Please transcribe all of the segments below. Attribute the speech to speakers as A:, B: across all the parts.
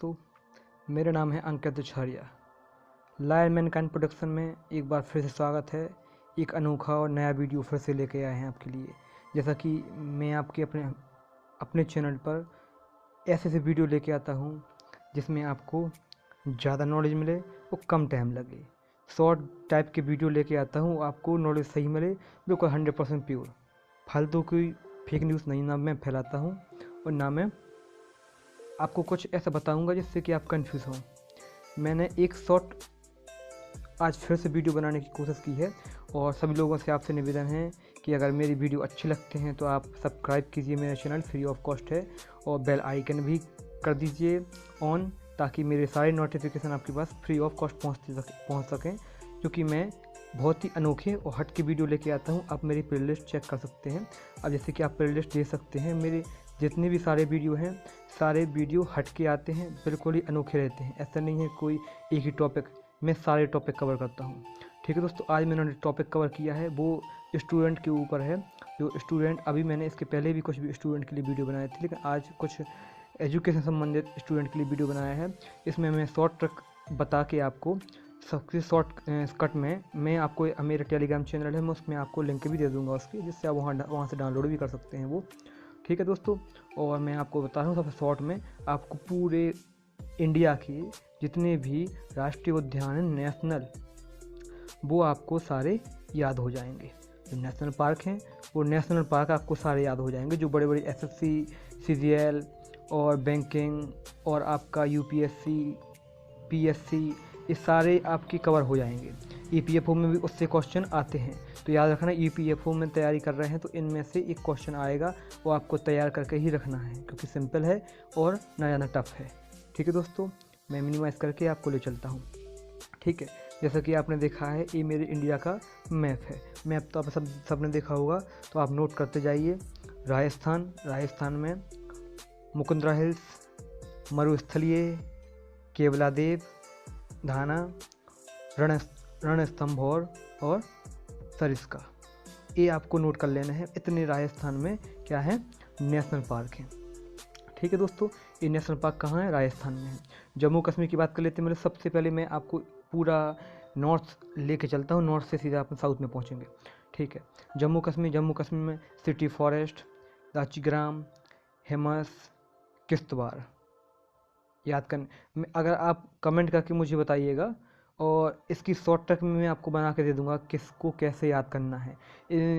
A: दोस्तों, मेरा नाम है अंकित छारिया। लायन मैनकाइंड प्रोडक्शन में एक बार फिर से स्वागत है। एक अनोखा और नया वीडियो फिर से लेके आए हैं आपके लिए। जैसा कि मैं आपके अपने चैनल पर ऐसे वीडियो लेके आता हूँ जिसमें आपको ज़्यादा नॉलेज मिले और कम टाइम लगे। शॉर्ट टाइप के वीडियो लेके आता हूँ, आपको नॉलेज सही मिले, बिल्कुल 100% प्योर। फालतू की फेक न्यूज़ नहीं ना मैं फैलाता हूँ और ना मैं आपको कुछ ऐसा बताऊंगा जिससे कि आप कंफ्यूज हों। मैंने एक शॉर्ट आज फिर से वीडियो बनाने की कोशिश की है और सभी लोगों से आपसे निवेदन है कि अगर मेरी वीडियो अच्छे लगते हैं तो आप सब्सक्राइब कीजिए। मेरा चैनल फ्री ऑफ कॉस्ट है और बेल आइकन भी कर दीजिए ऑन, ताकि मेरे सारे नोटिफिकेशन आपके पास फ्री ऑफ कॉस्ट पहुँच सकें। क्योंकि मैं बहुत ही अनोखे और हट के वीडियो लेके आता हूँ। आप मेरी प्लेलिस्ट चेक कर सकते हैं। अब जैसे कि आप प्लेलिस्ट देख सकते हैं, मेरे जितने भी सारे वीडियो हैं, सारे वीडियो हट के आते हैं, बिल्कुल ही अनोखे रहते हैं। ऐसा नहीं है कोई एक ही टॉपिक, मैं सारे टॉपिक कवर करता हूँ। ठीक है दोस्तों, आज मैंने टॉपिक कवर किया है वो स्टूडेंट के ऊपर है। जो स्टूडेंट, अभी मैंने इसके पहले भी कुछ भी स्टूडेंट के लिए वीडियो बनाए थे, लेकिन आज कुछ एजुकेशन संबंधित स्टूडेंट के लिए वीडियो बनाया है। इसमें मैं शॉर्ट ट्रिक बता के आपको सबसे शॉर्ट कट में मैं आपको मेरा टेलीग्राम चैनल है, मैं उसमें आपको लिंक भी दे दूँगा उसकी, जिससे आप वहाँ से डाउनलोड भी कर सकते हैं वो। ठीक है दोस्तों, और मैं आपको बता रहा हूँ सबसे शॉर्ट में, आपको पूरे इंडिया के जितने भी राष्ट्रीय उद्यान हैं नेशनल, वो आपको सारे याद हो जाएंगे। जो नेशनल पार्क हैं वो नेशनल पार्क आपको सारे याद हो जाएंगे। जो बड़े बड़े एसएससी, सीजीएल और बैंकिंग और आपका यूपीएससी, पीएससी, ये सारे आपके कवर हो जाएंगे। ईपीएफओ में भी उससे क्वेश्चन आते हैं, तो याद रखना ईपीएफओ में तैयारी कर रहे हैं तो इनमें से एक क्वेश्चन आएगा, वो आपको तैयार करके ही रखना है, क्योंकि सिंपल है और ना ज़्यादा टफ है। ठीक है दोस्तों, मैं मिनिमाइज़ करके आपको ले चलता हूँ। ठीक है, जैसा कि आपने देखा है, ये मेरे इंडिया का मैप है। मैप तो आप सबने देखा होगा, तो आप नोट करते जाइए। राजस्थान में मुकुंदरा हिल्स, मरुस्थलीय, केवलादेव, धाना, रणस्थंभौर और सरिस्का, ये आपको नोट कर लेना है। इतने राजस्थान में क्या है, नेशनल पार्क हैं। ठीक है दोस्तों, ये नेशनल पार्क कहाँ है, राजस्थान में है। जम्मू कश्मीर की बात कर लेते हैं। मतलब सबसे पहले मैं आपको पूरा नॉर्थ लेके चलता हूँ, नॉर्थ से सीधा आप साउथ में पहुँचेंगे। ठीक है, जम्मू कश्मीर में सिटी फॉरेस्ट, दाचीग्राम, हेमस, किश्तवाड़ याद करने। अगर आप कमेंट करके मुझे बताइएगा और इसकी शॉर्ट ट्रिक में मैं आपको बना के दे दूंगा किसको कैसे याद करना है।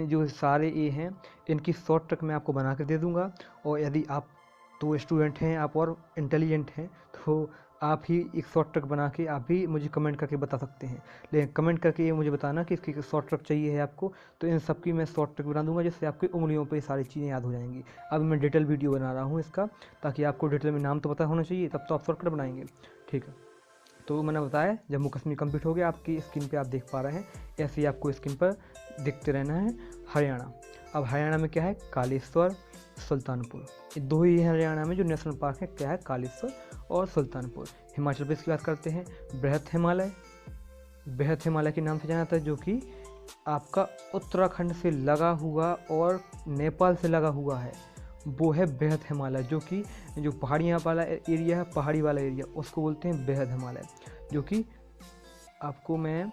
A: जो सारे ए हैं, इनकी शॉर्ट ट्रिक मैं आपको बना के दे दूंगा। और यदि आप तो स्टूडेंट हैं, आप और इंटेलिजेंट हैं, तो आप ही एक शॉर्ट ट्रिक बना के आप भी मुझे कमेंट करके बता सकते हैं। लेकिन कमेंट करके ये मुझे बताना कि इसकी शॉर्ट ट्रिक चाहिए है आपको, तो इन सब की मैं शॉर्ट ट्रिक बना दूंगा, जिससे आपकी उंगलियों पे सारी चीज़ें याद हो जाएंगी। अब मैं डिटेल वीडियो बना रहा हूँ इसका, ताकि आपको डिटेल में नाम तो पता होना चाहिए, तब तो आप शॉर्टकट बनाएंगे। ठीक है, तो मैंने बताया जम्मू कश्मीर कंप्लीट हो गया, आपकी स्क्रीन पे आप देख पा रहे हैं। ऐसे ही आपको स्क्रीन पर दिखते रहना है। हरियाणा, अब हरियाणा में क्या है, कालेश्वर, सुल्तानपुर, ये दो ही है हरियाणा में जो नेशनल पार्क है। क्या है, कालेश्वर और सुल्तानपुर। हिमाचल प्रदेश की बात करते हैं, बृहत हिमालय के नाम से जाना जाता है, जो कि आपका उत्तराखंड से लगा हुआ और नेपाल से लगा हुआ है। वो है बृहत हिमालय, जो कि जो पहाड़ियाँ वाला एरिया है, पहाड़ी वाला एरिया, उसको बोलते हैं बृहत हिमालय। जो कि आपको मैं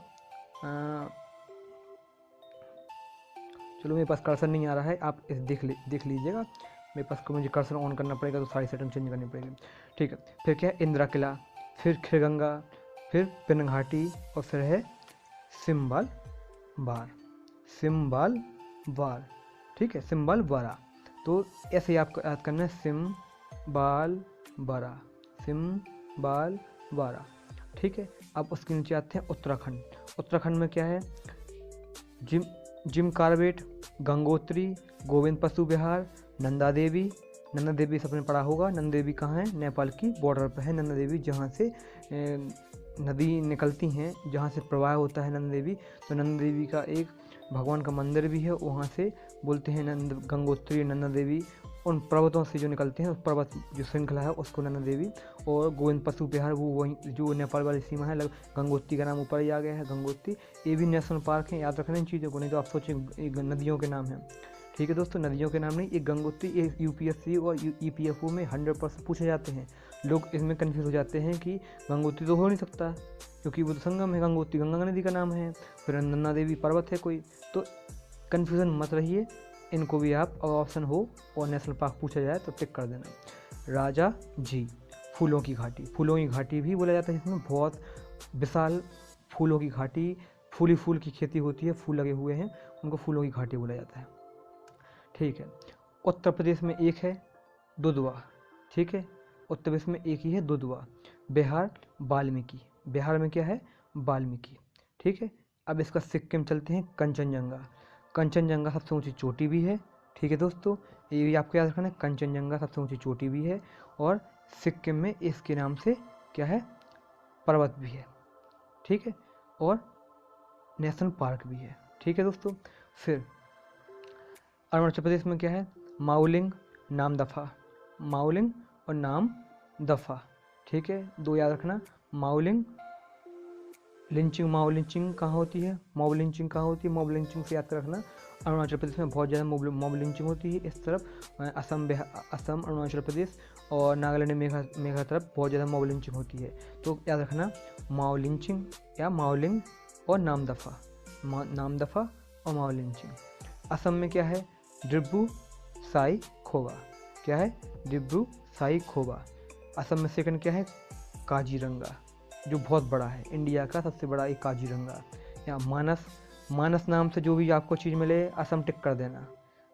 A: चलो, मेरे पास कर्सर नहीं आ रहा है, आप इस देख लीजिएगा। मेरे पास को मुझे कर्सर ऑन करना पड़ेगा, तो सारी सेटिंग चेंज करनी पड़ेगी। ठीक है, फिर क्या है, इंदिरा किला, फिर खिरगंगा, फिर पिन घाटी, और फिर है सिम्बाल बार। ठीक है, सिम्बाल बारा। तो ऐसे ही आपको याद करना है, सिम्बाल बारा। ठीक है, अब उसके नीचे आते हैं उत्तराखंड में क्या है, जिम कार्बेट, गंगोत्री, गोविंद पशु विहार, नंदा देवी सबने पढ़ा होगा। नंदा देवी कहाँ है, नेपाल की बॉर्डर पर है नंदा देवी, जहाँ से नदी निकलती हैं, जहाँ से प्रवाह होता है नंदा देवी। तो नंदा देवी का एक भगवान का मंदिर भी है, वहाँ से बोलते हैं गंगोत्री, नंदा देवी। उन पर्वतों से जो निकलते हैं, उस पर्वत जो श्रृंखला है उसको नंदा देवी। और गोविंद पशु विहार, वो वहीं जो नेपाल वाली सीमा है, गंगोत्री का नाम ऊपर ही आ गया है, गंगोत्री। ये भी नेशनल पार्क है, याद रखना इन चीज़ों को, नहीं तो आप सोचें नदियों के नाम हैं। ठीक है दोस्तों, नदियों के नाम नहीं। ये गंगोत्री, ये यूपीएससी और ईपीएफओ में 100% पूछे जाते हैं। लोग इसमें कन्फ्यूज हो जाते हैं कि गंगोत्री तो हो नहीं सकता क्योंकि वो तो संगम है, गंगोत्री गंगा नदी का नाम है, फिर नन्दा देवी पर्वत है कोई, तो कन्फ्यूज़न मत रहिए। इनको भी आप ऑप्शन हो और नेशनल पार्क पूछा जाए तो टिक कर देना। राजा जी, फूलों की घाटी, फूलों की घाटी भी बोला जाता है, इसमें बहुत विशाल फूलों की घाटी, फूल की खेती होती है, फूल लगे हुए हैं, उनको फूलों की घाटी बोला जाता है। ठीक है, उत्तर प्रदेश में एक है दुधवा। ठीक है, उत्तर प्रदेश में एक ही है दुधवा। बिहार वाल्मीकि, बिहार में क्या है वाल्मीकि। ठीक है, अब इसका सिक्किम चलते हैं कंचनजंगा। कंचनजंगा सबसे ऊंची चोटी भी है। ठीक है दोस्तों, ये भी आपको याद रखना है, कंचनजंगा सबसे ऊंची चोटी भी है और सिक्किम में इसके नाम से क्या है पर्वत भी है। ठीक है, और नेशनल पार्क भी है। ठीक है दोस्तों, फिर अरुणाचल प्रदेश में क्या है माउलिंग नामदफा, माउलिंग और नामदफा। ठीक है, दो याद रखना, माउलिंग लिंचिंग, माओ लिंचिंग कहाँ होती है, मॉब लिंचिंग कहाँ होती है, मॉब लिंचिंग से याद कर रखना। अरुणाचल प्रदेश में बहुत ज़्यादा मॉब लिंचिंग होती है इस तरफ, असम अरुणाचल प्रदेश और नागालैंड मेघा तरफ बहुत ज़्यादा मॉब लिंचिंग होती है। तो याद रखना माओ लिंचिंग या माओलिंग और नामदफा, नामदफा और माओ लिंचिंग। असम में क्या है डिब्रू साई खोवा, क्या है डिब्रू साई खोवा। असम में सेकंड क्या है काजीरंगा, जो बहुत बड़ा है, इंडिया का सबसे बड़ा एक काजीरंगा। या मानस, मानस नाम से जो भी आपको चीज़ मिले असम टिक कर देना।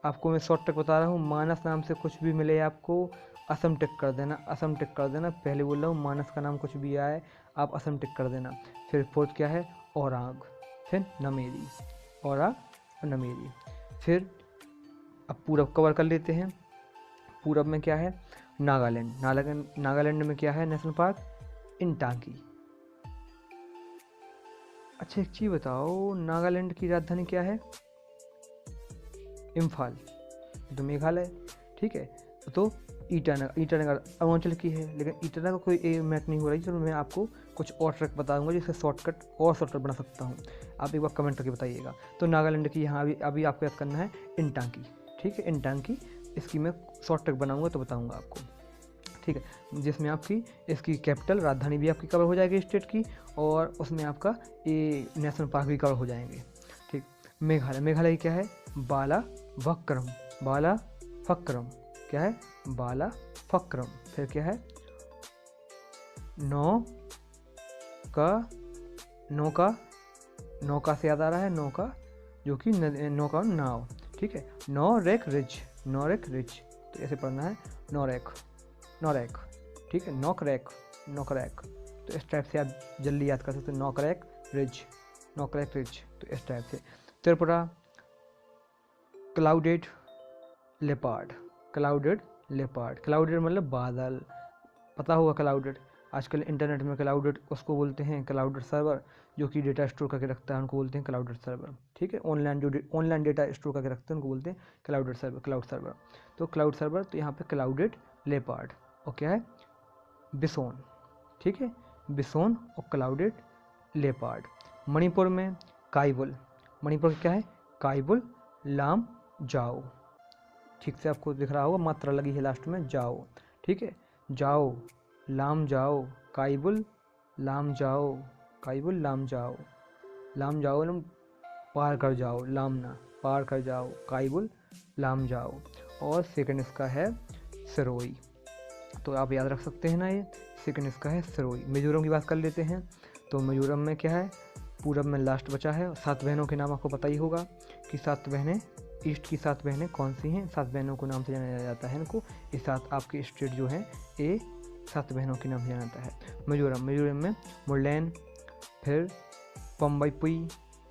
A: आपको मैं शॉर्ट ट्रिक बता रहा हूँ, मानस नाम से कुछ भी मिले आपको असम टिक कर देना, असम टिक कर देना। पहले बोल रहा हूँ मानस का नाम कुछ भी आए आप असम टिक कर देना। फिर फोर्थ क्या है औराग, फिर नमेरी, औराग और नमेरी। फिर अब पूरब कवर कर लेते हैं। पूरब में क्या है नागालैंड, नागालैंड में क्या है नेशनल पार्क इंटांगी। अच्छा एक चीज़ बताओ, नागालैंड की राजधानी क्या है इम्फाल, तो मेघालय। ठीक है, तो ईटानगर अरुणाचल की है, लेकिन ईटानगर कोई मैच नहीं हो रही, तो मैं आपको कुछ और ट्रैक बताऊंगा जिससे शॉर्टकट बना सकता हूँ। आप एक बार कमेंट करके बताइएगा। तो नागालैंड की यहाँ अभी आपको याद करना है इंटांगी। ठीक है, इंटांगी, इसकी मैं शॉर्ट ट्रैक बनाऊंगा तो बताऊंगा आपको। ठीक है, जिसमें आपकी इसकी कैपिटल राजधानी भी आपकी कवर हो जाएगी स्टेट की, और उसमें आपका ये नेशनल पार्क भी कवर हो जाएंगे। ठीक, मेघालय, मेघालय क्या है बाला फक्रम, बाला फक्रम, क्या है बाला फक्रम। फिर क्या है नौका से याद आ रहा है नौका, जो कि नौका नाव। ठीक है, नौरेक रिज, नौरेक रिज, तो ऐसे पढ़ना है नौरेक, नौरेक। ठीक है, नौकरैक, नौकरैक, तो इस टाइप से आप जल्दी याद कर सकते हैं नौकरैक रिज, नौकरैक रिज, तो इस टाइप से। Tripura clouded leopard, clouded leopard, clouded मतलब बादल, पता होगा क्लाउडेड। आजकल इंटरनेट में क्लाउडेड उसको बोलते हैं क्लाउडेड सर्वर, जो कि डेटा स्टोर करके रखता है उनको बोलते हैं क्लाउडेड सर्वर। ठीक है, ऑनलाइन डेटा स्टोर करके रखते हैं उनको बोलते हैं क्लाउडेड सर्वर, क्लाउड सर्वर। तो क्लाउड सर्वर, तो यहाँ पे क्लाउडेड लेपार्ड और क्या है बिसोन। ठीक है, बिसोन और क्लाउडेड लेपार्ड। मणिपुर में काइबुल, मणिपुर क्या है काइबुल लाम जाओ। ठीक से आपको दिख रहा होगा, मात्रा लगी है लास्ट में जाओ। ठीक है, जाओ लाम जाओ, काइबुल लाम जाओ, काइबुल लाम जाओ, लाम जाओ ना पार कर जाओ, लाम ना पार कर जाओ, काइबुल लाम जाओ। और सेकंड इसका है सिरोही, तो आप याद रख सकते हैं ना, ये सेकंड इसका है सिरोही। मिजोरम की बात कर लेते हैं, तो मिजोरम में क्या है पूरब में लास्ट बचा है। 7 बहनों के नाम आपको पता ही होगा कि 7 बहनें, ईस्ट की 7 बहनें कौन सी हैं, 7 बहनों को नाम से जाना जाता है इनको। ये 7 आपके स्टेट जो है ये 7 बहनों के नाम से जाना जाता है। मिजोरम, मिजोरम में मुरलैन, फिर पम्बईपुई,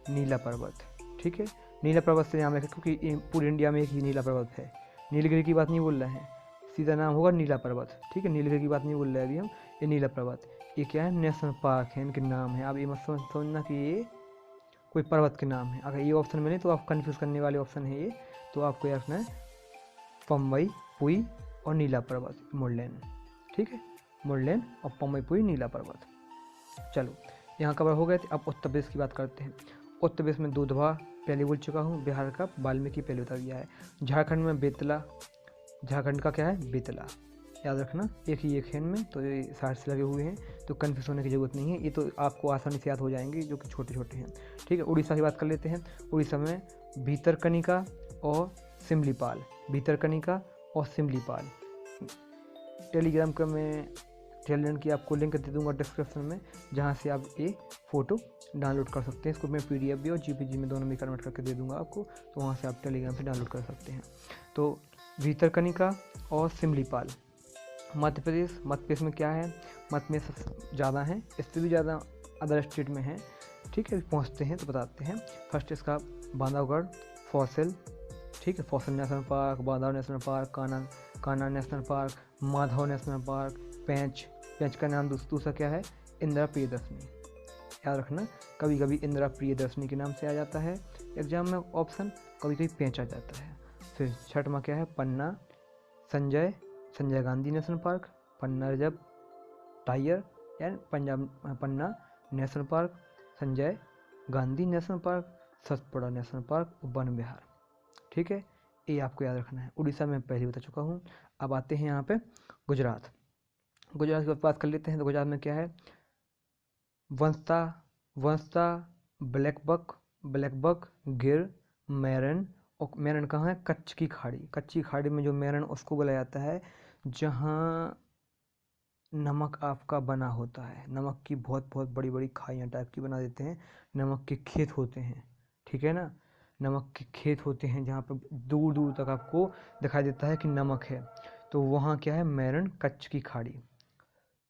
A: नीला पर्वत। ठीक है, नीला पर्वत से नाम रखा क्योंकि पूरे इंडिया में एक ही नीला पर्वत है, नीलगिरी की बात नहीं बोल रहे हैं, सीधा नाम होगा नीला पर्वत। ठीक है, नीलगिरी की बात नहीं बोल रहे हैं अभी हम, ये नीला पर्वत, ये क्या है नेशनल पार्क है, इनके नाम है। आप ये मत समझना कि ये कोई पर्वत के नाम है। अगर ये ऑप्शन मिले तो आप कंफ्यूज करने वाले ऑप्शन है ये, तो आपको याद रखना है पम्बई पुई और नीला पर्वत, मुरलैन। ठीक है, मुरलैन और पम्बई पुई नीला पर्वत। चलो यहाँ कवर हो गए थे। अब उत्तर प्रदेश की बात करते हैं। उत्तर प्रदेश में दूधवा पहले बोल चुका हूँ, बिहार का वाल्मीकि पहले बता दिया है। झारखंड में बेतला, झारखंड का क्या है बेतला, याद रखना, एक ही एक है इनमें, तो ये साइड से लगे हुए हैं, तो कन्फ्यूज होने की ज़रूरत नहीं है, ये तो आपको आसानी से याद हो जाएंगे जो कि छोटे छोटे हैं। ठीक है, उड़ीसा की बात कर लेते हैं। उड़ीसा में भीतरकनिका और सिमलीपाल, भीतरकनिका और सिमलीपाल। टेलीग्राम का मैं टेलीग्राम की आपको लिंक दे दूंगा डिस्क्रिप्शन में, जहाँ से आप ये फ़ोटो डाउनलोड कर सकते हैं। इसको मैं PDF भी और JPG में दोनों में कन्वर्ट करके दे दूंगा आपको, तो वहाँ से आप टेलीग्राम से डाउनलोड कर सकते हैं। तो भीतरकनिका और सिमलीपाल मध्य प्रदेश में क्या है, मध्य में सबसे ज़्यादा है, इससे भी ज़्यादा अदर स्टेट में है। ठीक है, पहुँचते हैं तो बताते हैं। फर्स्ट इसका बांधवगढ़ फॉसिल, ठीक है, fossil national park, Bandhav national park, Kanha national park, Madhav national park, Pench का नाम दूसरा क्या है, इंदिरा प्रियदर्शनी, याद रखना, कभी कभी इंदिरा प्रियदर्शनी के नाम से आ जाता है एग्जाम में ऑप्शन, कभी कभी पेंच आ जाता है। फिर छठवां क्या है, Panna Sanjay Gandhi national park, Panna reserve tiger यानी Punjab Panna national park, Sanjay Gandhi national park, Satpura national park, Van Vihar. ठीक है, ये आपको याद रखना है। उड़ीसा में पहले बता चुका हूँ। अब आते हैं यहाँ पे गुजरात की बात कर लेते हैं। तो गुजरात में क्या है, वंशता, ब्लैक बक, गिर, मैरन। और मैरन कहाँ है, कच्ची खाड़ी में जो मैरन उसको बोला जाता है जहाँ नमक आपका बना होता है, नमक की बहुत बहुत बड़ी बड़ी खाइयाँ टाइप की बना देते हैं, नमक के खेत होते हैं। ठीक है ना, नमक के खेत होते हैं जहाँ पर दूर दूर तक आपको दिखाई देता है कि नमक है, तो वहाँ क्या है, मैरन कच्छ की खाड़ी।